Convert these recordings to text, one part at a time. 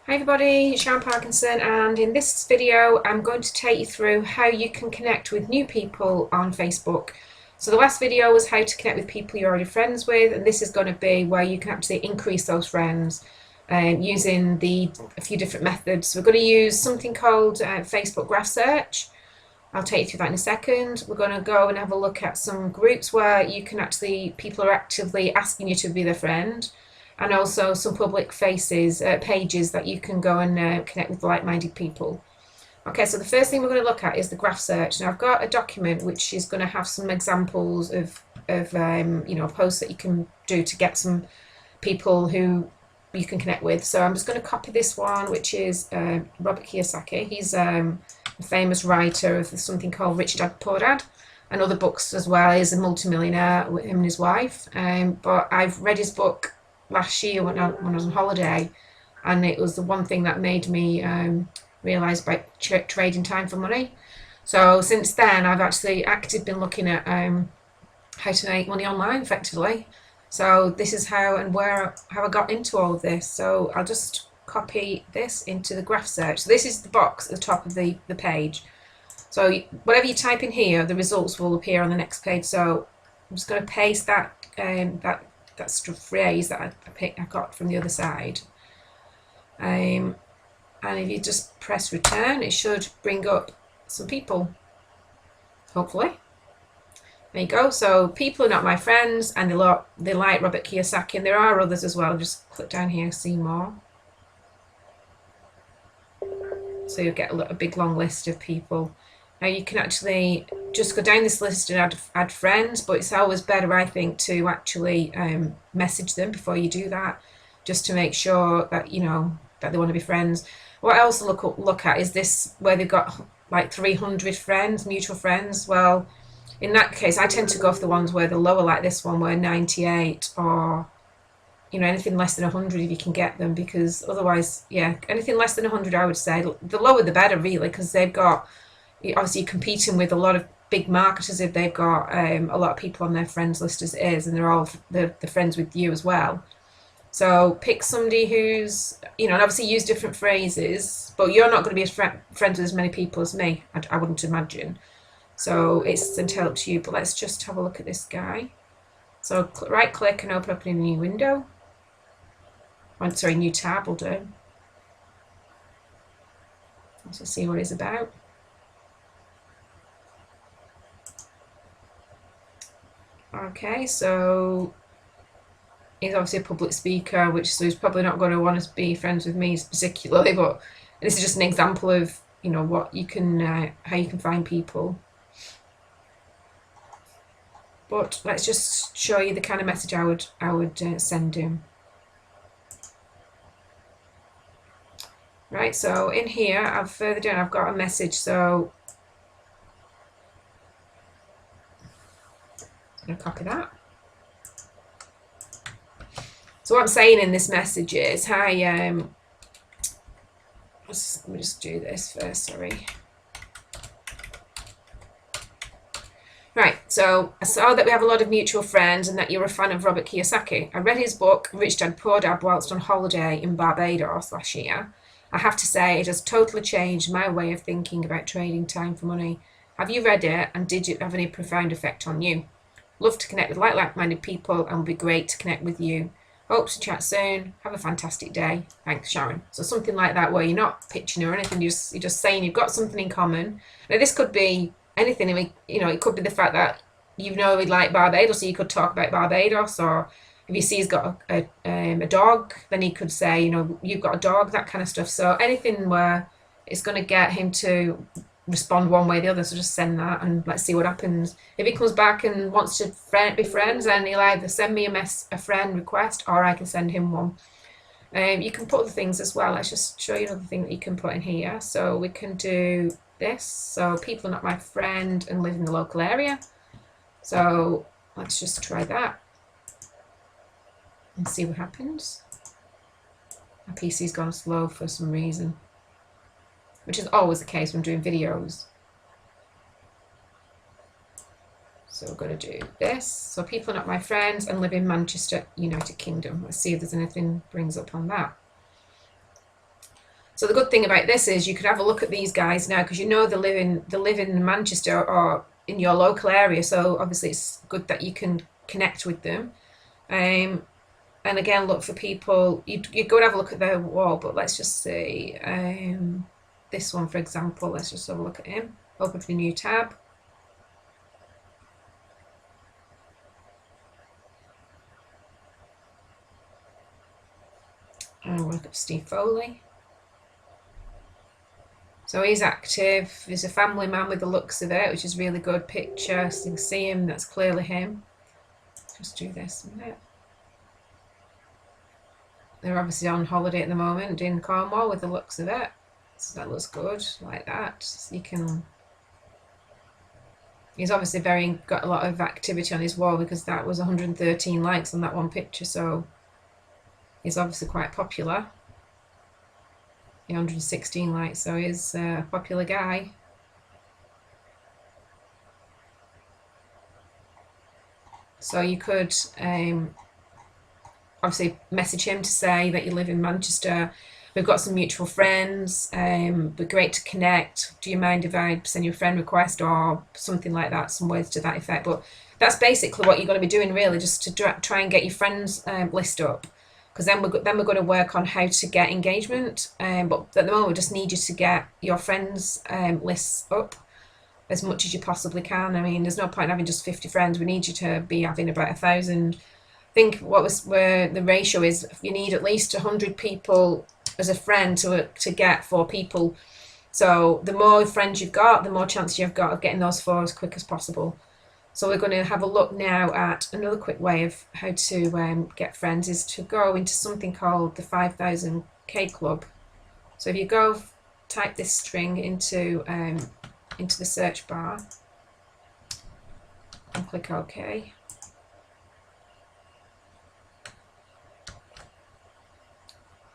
Hi everybody, Sharon Parkinson, and in this video I'm going to take you through how you can connect with new people on Facebook. So the last video was how to connect with people you're already friends with, and this is going to be where you can actually increase those friends using a few different methods. We're going to use something called Facebook Graph Search. I'll take you through that in a second. We're going to go and have a look at some groups where you can actually, people are actively asking you to be their friend, and also some public pages that you can go and connect with like-minded people. Okay, so the first thing we're going to look at is the graph search. Now I've got a document which is going to have some examples of posts that you can do to get some people who you can connect with. So I'm just going to copy this one, which is Robert Kiyosaki. He's a famous writer of something called Rich Dad Poor Dad and other books as well. He's a multimillionaire with him and his wife. But I've read his book last year when I was on holiday, and it was the one thing that made me realise about trading time for money. So since then I've actually been looking at how to make money online effectively. So this is how I got into all of this. So I'll just copy this into the graph search. So this is the box at the top of the page. So whatever you type in here, the results will appear on the next page. So I'm just going to paste that phrase that I got from the other side, and if you just press return, it should bring up some people, hopefully. There you go. So people are not my friends, and they like Robert Kiyosaki, and there are others as well. Just click down here, see more. So you'll get a big long list of people. Now you can actually just go down this list and add friends, but it's always better, I think, to actually message them before you do that, just to make sure that that they want to be friends. What I also look at is this, where they've got like 300 friends, mutual friends. Well, in that case, I tend to go for the ones where they're lower, like this one, where 98, or anything less than 100 if you can get them, because otherwise, yeah, anything less than 100, I would say the lower the better, really, because they've got, obviously, you're competing with a lot of big marketers if they've got a lot of people on their friends list as it is, and they're friends with you as well. So pick somebody who's, and obviously use different phrases, but you're not going to be friends with as many people as me, I wouldn't imagine. So it's entirely up to you, but let's just have a look at this guy. So right click and open up in a new window. New tab will do. Let's see what he's about. Okay, so he's obviously a public speaker, so he's probably not going to want to be friends with me particularly, but this is just an example of what you can how you can find people. But let's just show you the kind of message I would send him. Right, so in here, further down, I've got a message. So I'm going to copy that. So what I'm saying in this message is, hi, let me just do this first, sorry. Right, so I saw that we have a lot of mutual friends and that you're a fan of Robert Kiyosaki. I read his book, Rich Dad Poor Dad, whilst on holiday in Barbados last year. I have to say, it has totally changed my way of thinking about trading time for money. Have you read it, and did it have any profound effect on you? Love to connect with like-minded people, and would be great to connect with you. Hope to chat soon. Have a fantastic day. Thanks, Sharon. So something like that, where you're not pitching or anything, you're just saying you've got something in common. Now this could be anything. I mean, it could be the fact that we like Barbados, so you could talk about Barbados, or if you see he's got a dog, then he could say, you've got a dog, that kind of stuff. So anything where it's going to get him to respond one way or the other, so just send that and let's see what happens. If he comes back and wants to be friends, then he'll either send me a friend request, or I can send him one. You can put other things as well. Let's just show you another thing that you can put in here. So we can do this. So people are not my friend and live in the local area. So let's just try that and see what happens. My PC's gone slow for some reason, which is always the case when doing videos. So we're going to do this. So people are not my friends and live in Manchester, United Kingdom. Let's see if there's anything brings up on that. So the good thing about this is you could have a look at these guys now, because you know they live in Manchester or in your local area. So obviously it's good that you can connect with them. And again, look for people. You go and have a look at their wall, but let's just see. This one, for example, let's just have a look at him. Open for a new tab. And we'll look at Steve Foley. So he's active. He's a family man with the looks of it, which is really good picture. So you can see him, that's clearly him. Just do this a minute. They're obviously on holiday at the moment in Cornwall with the looks of it. So that looks good, like that. So you can... He's obviously got a lot of activity on his wall, because that was 113 likes on that one picture, so he's obviously quite popular. 116 likes, so he's a popular guy. So you could obviously message him to say that you live in Manchester. We've got some mutual friends. Be great to connect. Do you mind if I send you a friend request, or something like that, some words to that effect. But that's basically what you're going to be doing, really, just to try and get your friends list up. Because then we're going to work on how to get engagement. But at the moment, we just need you to get your friends lists up as much as you possibly can. I mean, there's no point in having just 50 friends. We need you to be having about 1,000. I think where the ratio is, you need at least 100 people as a friend to get 4 people. So the more friends you've got, the more chance you've got of getting those 4 as quick as possible. So we're going to have a look now at another quick way of how to get friends, is to go into something called the 5000K Club. So if you go type this string into the search bar and click OK.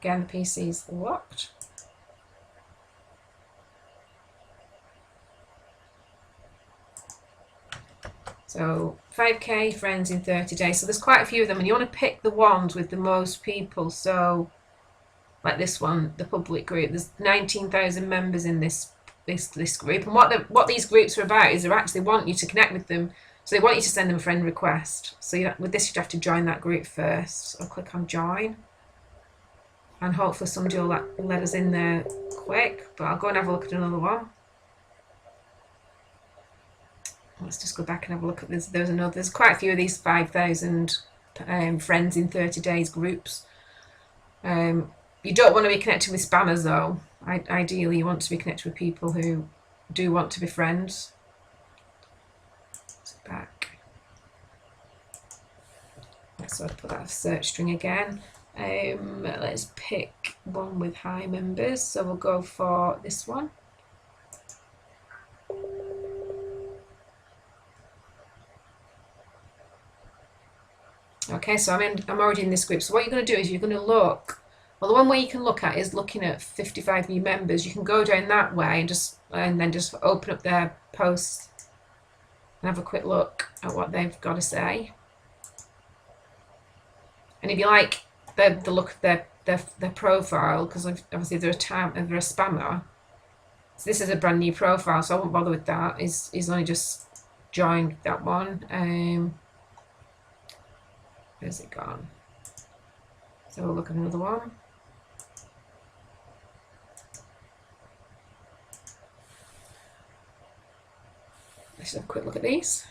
Again, the PC is locked. So 5K friends in 30 days. So there's quite a few of them, and you want to pick the ones with the most people. So like this one, the public group, there's 19,000 members in this group. And what these groups are about is they actually want you to connect with them. So they want you to send them a friend request. So with this, you'd have to join that group first. So click on join. And hopefully somebody will let us in there quick. But I'll go and have a look at another one. Let's just go back and have a look at this. There's quite a few of these 5,000 friends in 30 days groups. You don't want to be connected with spammers, though. Ideally, you want to be connected with people who do want to be friends. Back. Let's sort of put that search string again. Let's pick one with high members. So we'll go for this one. Okay, so I'm already in this group. So what you're going to do is you're going to look. Well, the one way you can look at is looking at 55 new members. You can go down that way and then just open up their posts and have a quick look at what they've got to say. And if you like the look of their profile, because obviously they're a spammer. So this is a brand new profile, so I won't bother with that. He's only just joined that one. Where's it gone? So we'll look at another one. Let's have a quick look at these.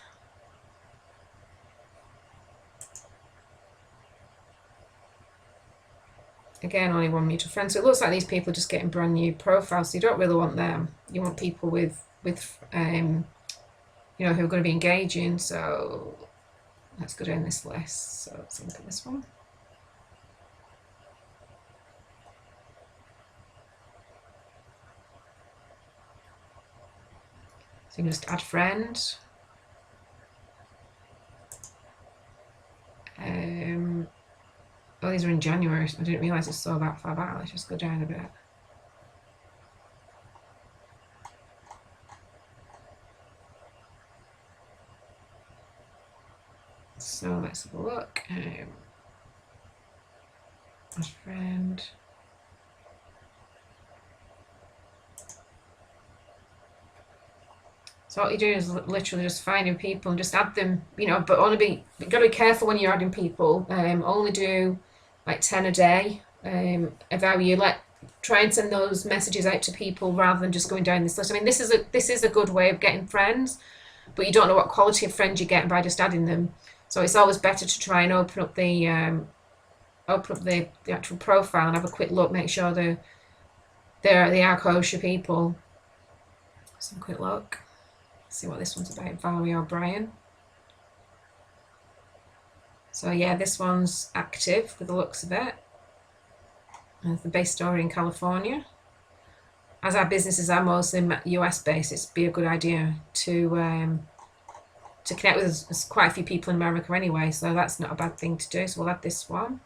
Again, only one mutual friend. So it looks like these people are just getting brand new profiles. So you don't really want them. You want people with who are going to be engaging. So let's go down this list. So let's look at this one. So you can just add friend. Oh, these are in January. I didn't realise it was so that far back. Let's just go down a bit. So let's have a look. Add friend. So what you're doing is literally just finding people and just add them, you know, but only you've got to be careful when you're adding people. Only do like 10 a day. Of how you try and send those messages out to people rather than just going down this list. I mean, this is a good way of getting friends, but you don't know what quality of friends you get by just adding them. So it's always better to try and open up the actual profile and have a quick look, make sure they are kosher people. Some quick look. See what this one's about. Valerie O'Brien. So yeah, this one's active with the looks of it. And the base story in California. As our businesses are mostly US based, it'd be a good idea to connect with us. There's quite a few people in America anyway, so that's not a bad thing to do. So we'll add this one.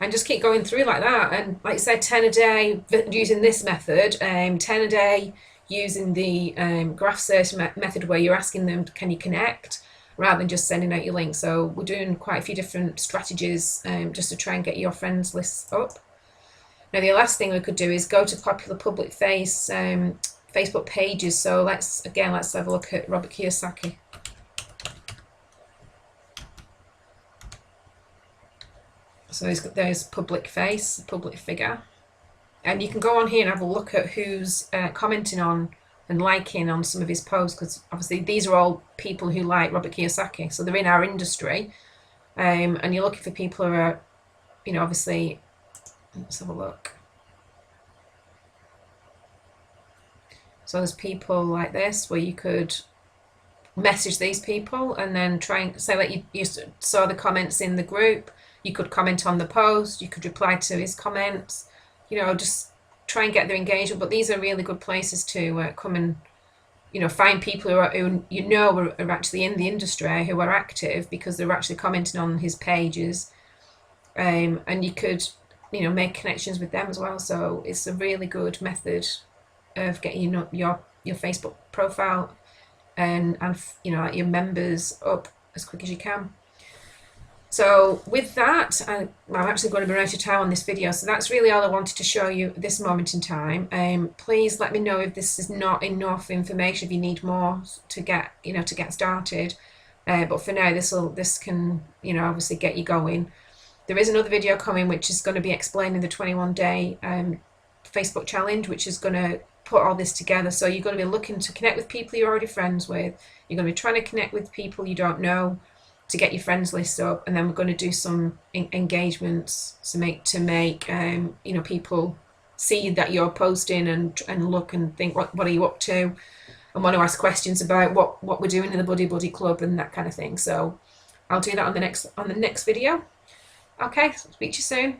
And just keep going through like that. And like I said, 10 a day using this method, 10 a day using the graph search method where you're asking them, can you connect, rather than just sending out your link. So we're doing quite a few different strategies just to try and get your friends lists up. Now the last thing we could do is go to popular public Facebook pages. So let's have a look at Robert Kiyosaki. So there's public face, public figure. And you can go on here and have a look at who's commenting on and liking on some of his posts, because obviously these are all people who like Robert Kiyosaki, so they're in our industry, and you're looking for people who are, you know, obviously. Let's have a look. So there's people like this where you could message these people and then try and say that you saw the comments in the group. You could comment on the post, you could reply to his comments, you know, just try and get their engagement. But these are really good places to come and, you know, find people who are actually in the industry, who are active because they're actually commenting on his pages, and you could, you know, make connections with them as well. So it's a really good method of getting your Facebook profile and you know, like your members up as quick as you can. So with that, I'm actually going to be out of time on this video. So that's really all I wanted to show you at this moment in time. Please let me know if this is not enough information, if you need more to get started. But for now, this can, you know, obviously get you going. There is another video coming which is going to be explaining the 21-day Facebook challenge, which is going to put all this together. So you're going to be looking to connect with people you're already friends with. You're going to be trying to connect with people you don't know to get your friends list up, and then we're going to do some engagements to make you know, people see that you're posting and look and think what are you up to, and want to ask questions about what we're doing in the Buddy Buddy Club and that kind of thing. So I'll do that on the next video. Okay, speak to you soon.